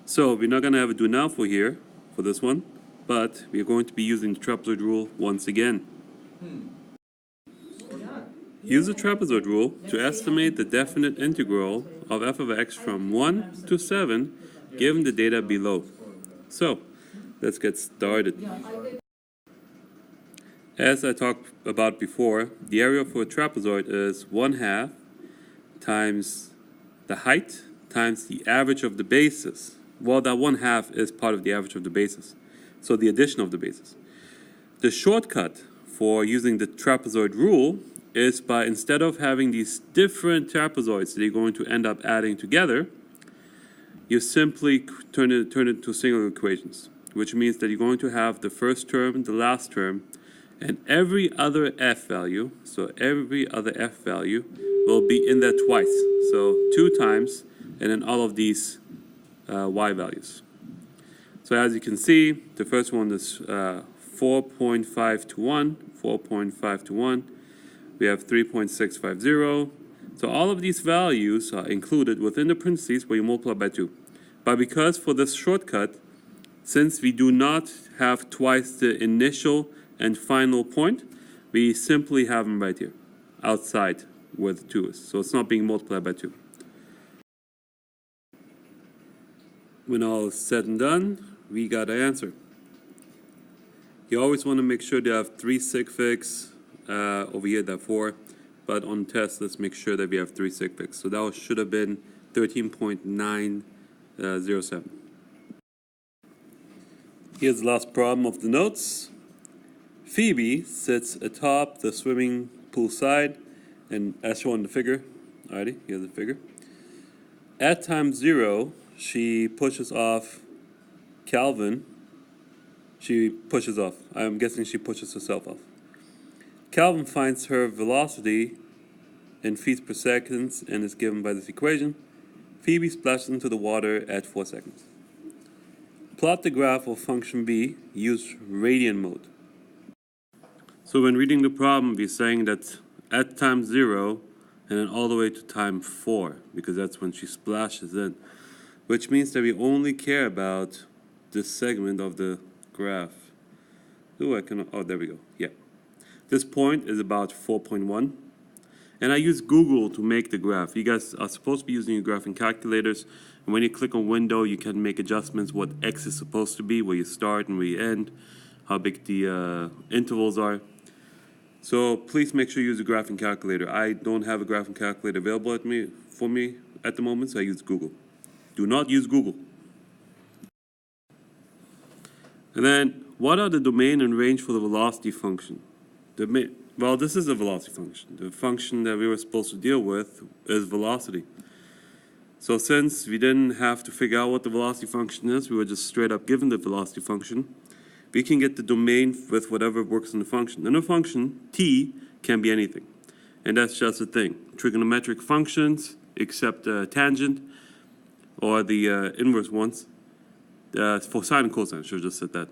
So we're not going to have a do now for here, for this one, but we're going to be using the trapezoid rule once again. Use the trapezoid rule to estimate the definite integral of f of x from 1 to 7 given the data below. So, let's get started. As I talked about before, the area for a trapezoid is 1/2 times the height times the average of the bases. Well, that 1/2 is part of the average of the bases, so the addition of the bases. The shortcut for using the trapezoid rule is by, instead of having these different trapezoids that you're going to end up adding together, you simply turn it into single equations, which means that you're going to have the first term, the last term, and every other f value, so every other f value will be in there twice. So 2 times, and then all of these y values. So as you can see, the first one is 4.5 to 1, 4.5 to 1. We have 3.650. So all of these values are included within the parentheses where you multiply by 2. But because for this shortcut, since we do not have twice the initial and final point, we simply have them right here, outside where the 2 is. So it's not being multiplied by 2. When all is said and done, we got an answer. You always want to make sure to have 3 sig figs. Over here, that 4. But on test, let's make sure that we have 3 sig figs. So that should have been 13.907. Here's the last problem of the notes. Phoebe sits atop the swimming pool side, and as shown in the figure, alrighty, here's the figure. At time 0, she pushes off Calvin. She pushes off. I'm guessing she pushes herself off. Calvin finds her velocity in feet per second and is given by this equation. Phoebe splashes into the water at 4 seconds. Plot the graph of function b, use radian mode. So when reading the problem, we're saying that at time 0 and then all the way to time 4, because that's when she splashes in, which means that we only care about this segment of the graph. Oh, there we go. Yeah. This point is about 4.1. And I use Google to make the graph. You guys are supposed to be using your graphing calculators. And when you click on window, you can make adjustments what x is supposed to be, where you start and where you end, how big the intervals are. So please make sure you use a graphing calculator. I don't have a graphing calculator available for me at the moment, so I use Google. Do not use Google. And then, what are the domain and range for the velocity function? Well, this is a velocity function. The function that we were supposed to deal with is velocity. So since we didn't have to figure out what the velocity function is, we were just straight up given the velocity function, we can get the domain with whatever works in the function. And the function, t, can be anything. And that's just the thing. Trigonometric functions, except tangent, or the inverse ones, for sine and cosine, I should have just said that.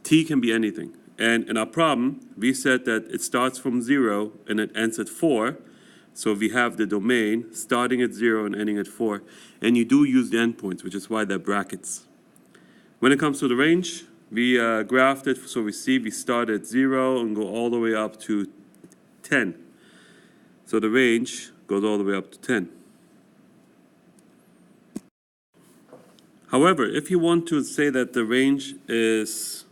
T can be anything. And in our problem, we said that it starts from 0 and it ends at 4. So we have the domain starting at 0 and ending at 4. And you do use the endpoints, which is why they're brackets. When it comes to the range, we graphed it. So we start at 0 and go all the way up to 10. So the range goes all the way up to 10. However, if you want to say that the range is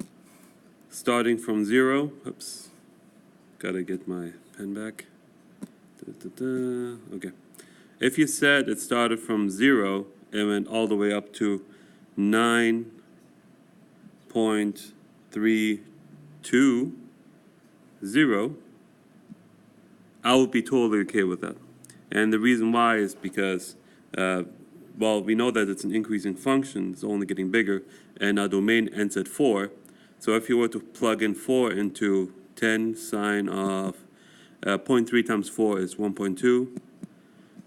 starting from 0, oops, gotta get my pen back. Okay. If you said it started from 0 and went all the way up to 9.320, I would be totally okay with that. And the reason why is because, well, we know that it's an increasing function, it's only getting bigger, and our domain ends at 4. So if you were to plug in 4 into 10 sine of 0.3 times 4 is 1.2.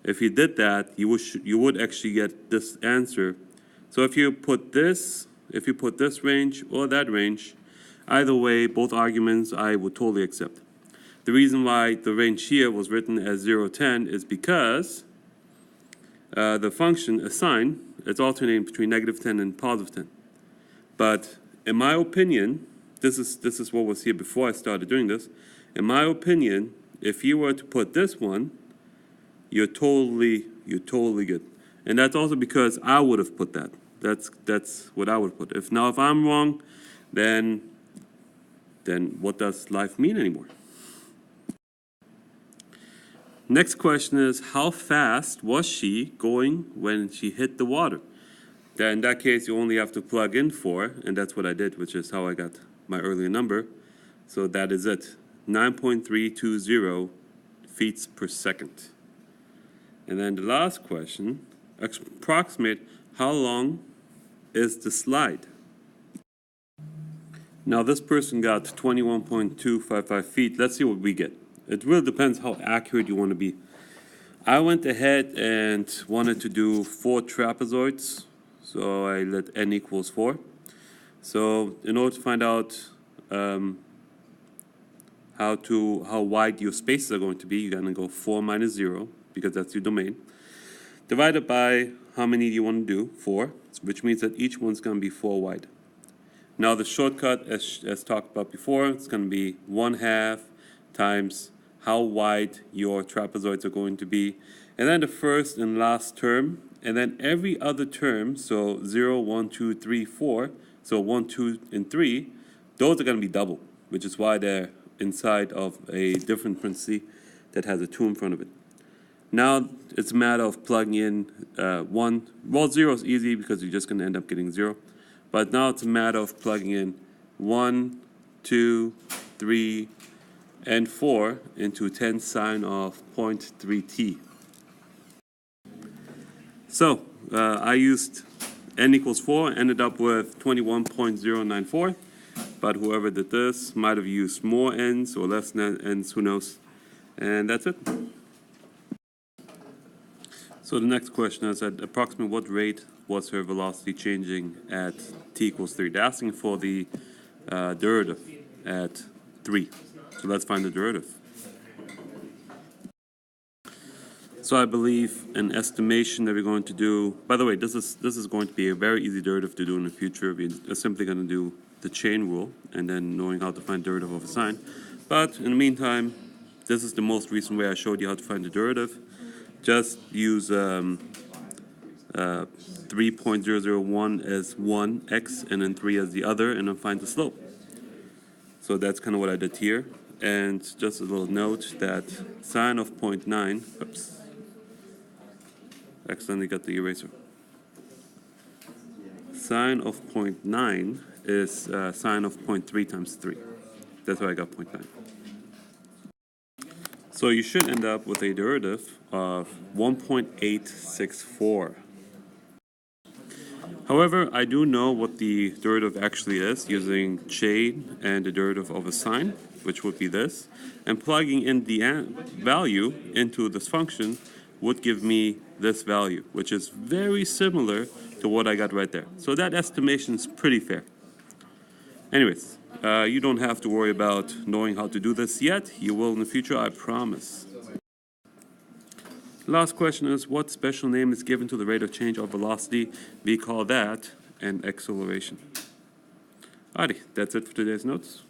If you did that, you would actually get this answer. So if you put this range or that range, either way, both arguments I would totally accept. The reason why the range here was written as 0, 10 is because the function, a sine, it's alternating between -10 and +10. But in my opinion, this is what was here before I started doing this. In my opinion, if you were to put this one, you're totally good. And that's also because I would have put that. That's what I would put. If I'm wrong, then what does life mean anymore? Next question is, how fast was she going when she hit the water? Then in that case, you only have to plug in 4, and that's what I did, which is how I got my earlier number. So that is it, 9.320 feet per second. And then the last question, approximate how long is the slide? Now this person got 21.255 feet. Let's see what we get. It really depends how accurate you want to be. I went ahead and wanted to do 4 trapezoids. So I let n equals 4. So in order to find out how wide your spaces are going to be, you're going to go 4 minus 0, because that's your domain, divided by how many do you want to do, 4, which means that each one's going to be 4 wide. Now the shortcut, as talked about before, it's going to be 1/2 times how wide your trapezoids are going to be, and then the first and last term, and then every other term, so 0, 1, 2, 3, 4, so 1, 2, and 3, those are going to be double, which is why they're inside of a different parenthesis that has a 2 in front of it. Now it's a matter of plugging in 1. Well, 0 is easy because you're just going to end up getting 0. But now it's a matter of plugging in 1, 2, 3, and 4 into 10 sine of 0.3t. So I used n equals 4, ended up with 21.094. But whoever did this might have used more n's or less n's, who knows. And that's it. So the next question is, at approximately what rate was her velocity changing at t equals 3? They're asking for the derivative at 3. So let's find the derivative. So I believe an estimation that we're going to do, by the way, this is going to be a very easy derivative to do in the future. We're simply going to do the chain rule and then knowing how to find derivative of a sine. But in the meantime, this is the most recent way I showed you how to find the derivative. Just use 3.001 as one x and then 3 as the other, and then find the slope. So that's kind of what I did here. And just a little note that sine of 0.9, oops, accidentally got the eraser. Sine of 0.9 is sine of 0.3 times 3. That's why I got 0.9. So you should end up with a derivative of 1.864. However, I do know what the derivative actually is using chain and the derivative of a sine, which would be this, and plugging in the value into this function would give me this value, which is very similar to what I got right there. So that estimation is pretty fair. Anyways, you don't have to worry about knowing how to do this yet. You will in the future, I promise. Last question is, what special name is given to the rate of change of velocity? We call that an acceleration. Alrighty, that's it for today's notes.